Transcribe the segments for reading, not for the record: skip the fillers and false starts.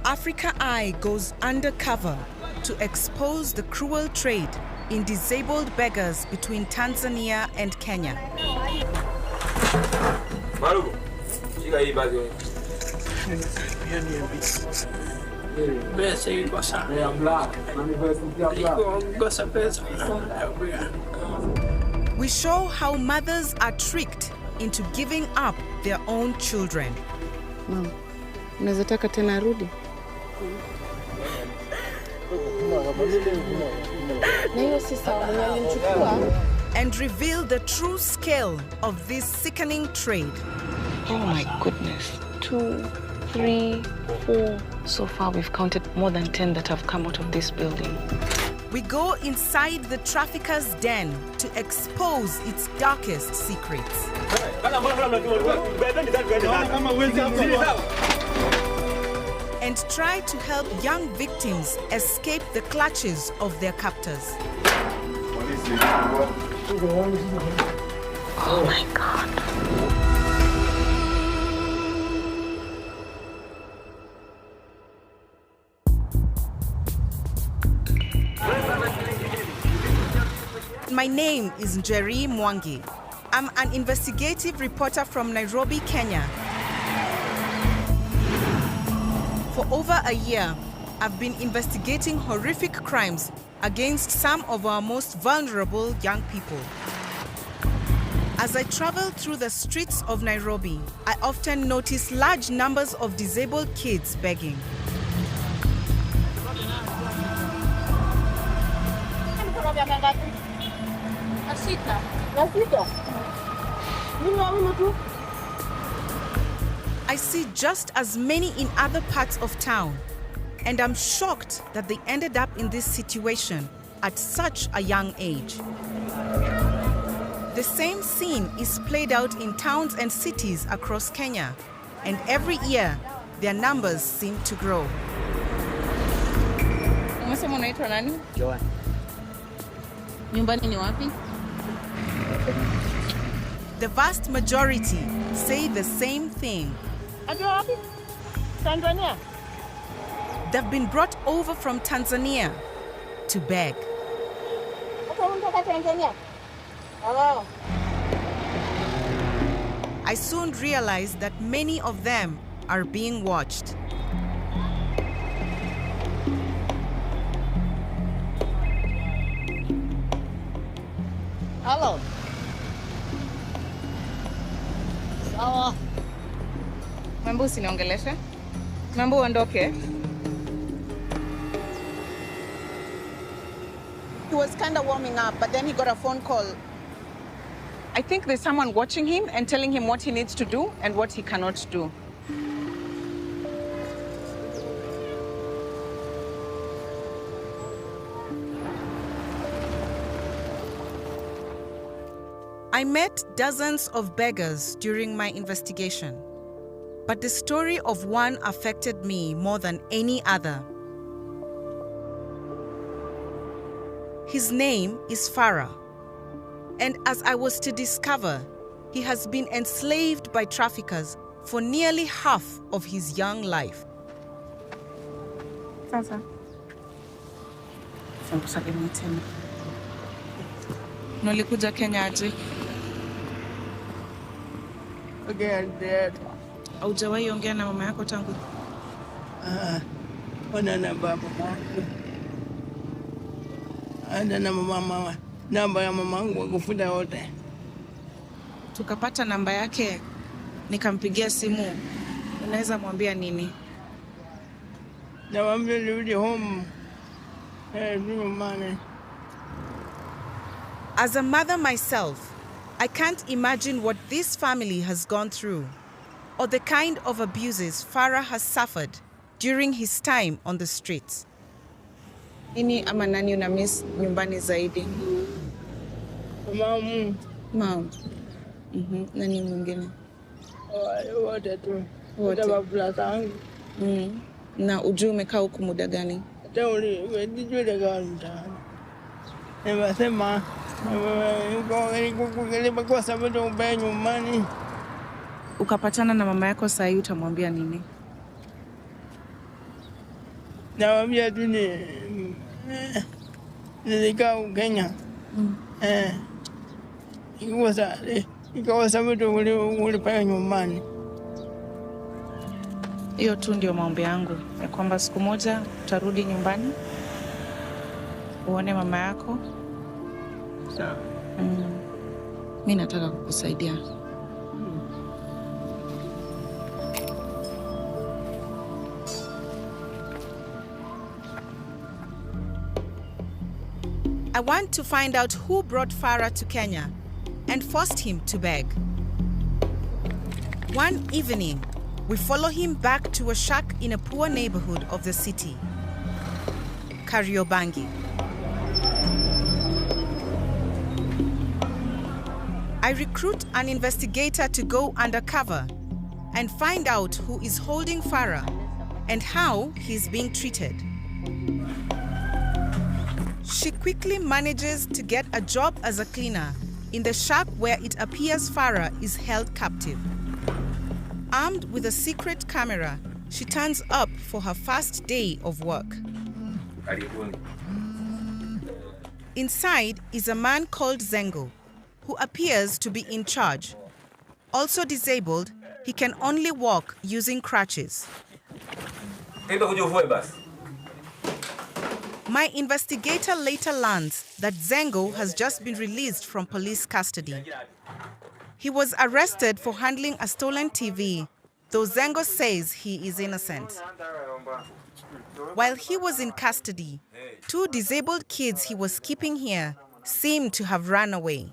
Africa Eye goes undercover to expose the cruel trade in disabled beggars between Tanzania and Kenya. We show how mothers are tricked into giving up their own children. Mama, unaweza taka tena arudi? And reveal the true scale of this sickening trade. Oh my goodness. 2, 3, 4. So far we've counted more than 10 that have come out of this building. We go inside the trafficker's den to expose its darkest secrets. And try to help young victims escape the clutches of their captors. Oh my God. My name is Njeri Mwangi. I'm an investigative reporter from Nairobi, Kenya. For over a year, I've been investigating horrific crimes against some of our most vulnerable young people. As I travel through the streets of Nairobi, I often notice large numbers of disabled kids begging. I see just as many in other parts of town, and I'm shocked that they ended up in this situation at such a young age. The same scene is played out in towns and cities across Kenya, and every year their numbers seem to grow. Umesema unaitwa nani? Joan. Nyumbani ni wapi? The vast majority say the same thing. Tanzania. They've been brought over from Tanzania to beg. I soon realized that many of them are being watched. Hello. Sawa. Mambo usiniongeleshe. Mambo uondoke. He was kind of warming up, but then he got a phone call. I think there's someone watching him and telling him what he needs to do and what he cannot do. I met dozens of beggars during my investigation, but the story of one affected me more than any other. His name is Farah, and as I was to discover, he has been enslaved by traffickers for nearly half of his young life. Sasa. Sambusalimia tena. Nolikuja Kenya aje? Again, Haujawahi ongea na mama yako tangu? Wana namba mama. Ana na mama. Namba ya mamangu kufuta wote. Tukapata namba yake, nikampigia simu. Unaweza mwambia nini? Nawambia nirudi home. Money. As a mother myself, I can't imagine what this family has gone through or the kind of abuses Farah has suffered during his time on the streets. Nini ama nani una miss nyumbani zaidi? Mama. Mom. Nani mwingine? Wote tu. Wote. Baba zangu. Na ujue umekaa huku muda gani? Tauli, nijue daga mtaani. Nimesema kwa sababu ubaya nyumbani. Ukapatana na mama yako saa hii utamwambia nini? Nawaambia tu nilikaa Kenya. Ikawa sababu ulipaya nyumbani. Hiyo tu ndio maombi yangu, ya kwamba siku moja utarudi nyumbani uone mama yako. Sawa. Mimi nataka kukusaidia. I want to find out who brought Farah to Kenya and forced him to beg. One evening, we follow him back to a shack in a poor neighborhood of the city, Kariobangi. I recruit an investigator to go undercover and find out who is holding Farah and how he's being treated. She quickly manages to get a job as a cleaner in the shack where it appears Farah is held captive. Armed with a secret camera, she turns up for her first day of work. Inside is a man called Zengo, who appears to be in charge. Also disabled, he can only walk using crutches. My investigator later learns that Zengo has just been released from police custody. He was arrested for handling a stolen TV, though Zengo says he is innocent. While he was in custody, 2 disabled kids he was keeping here seem to have run away.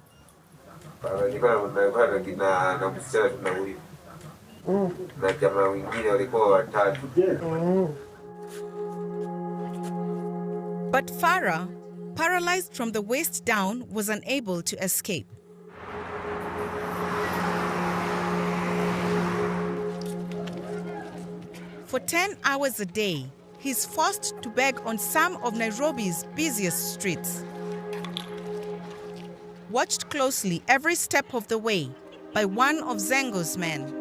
But Farah, paralyzed from the waist down, was unable to escape. For 10 hours a day, he's forced to beg on some of Nairobi's busiest streets. Watched closely every step of the way by one of Zengo's men.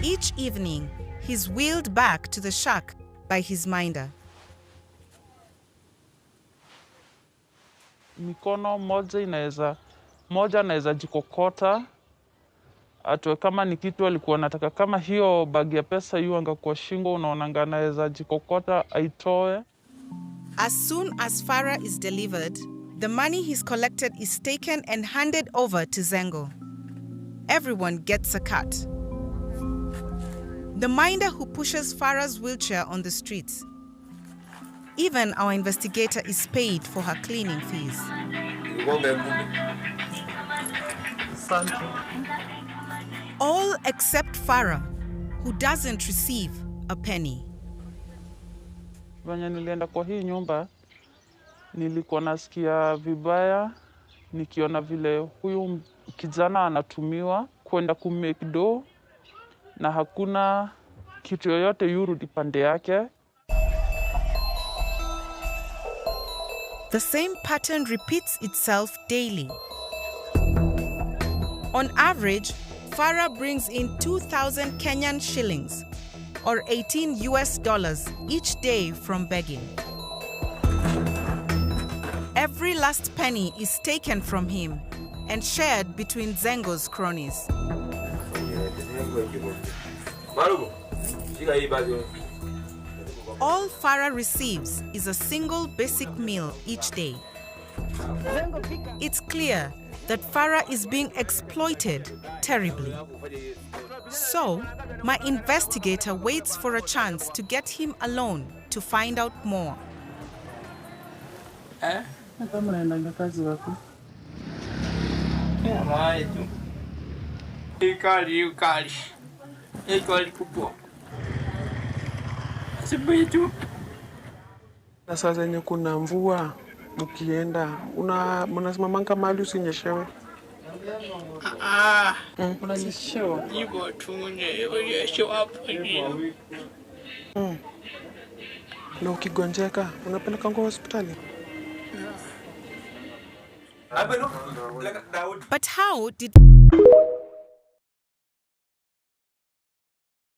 Each evening, he's wheeled back to the shack by his minder. Mikono moja inaweza jikokota. Atwe kama ni kitu alikuwa anataka, kama hiyo bagi ya pesa hiyo anga kwa shingo, unaona anaweza jikokota aitoe. As soon as Farah is delivered, the money he's collected is taken and handed over to Zengo. Everyone gets a cut. The minder who pushes Farah's wheelchair on the streets. Even our investigator is paid for her cleaning fees. All except Farah, who doesn't receive a penny. Vanya nilienda kwa hii nyumba, nilikuwa nasikia vibaya, nikiona vile huyu kijana anatumiwa kwenda kumake do, na hakuna kitu yoyote yurudi pande yake. The same pattern repeats itself daily. On average, Farah brings in 2,000 Kenyan shillings, or $18 US each day from begging. Every last penny is taken from him and shared between Zengo's cronies. All Farah receives is a single basic meal each day. It's clear that Farah is being exploited terribly. So, my investigator waits for a chance to get him alone to find out more. Na saa zenye kuna mvua mkienda mnasimamanga mahali usinyeshewe? Unanyeshewa? Hivyo tu unyeshewa hapo. Na ukigonjeka unapeleka kwa hospitali? But how did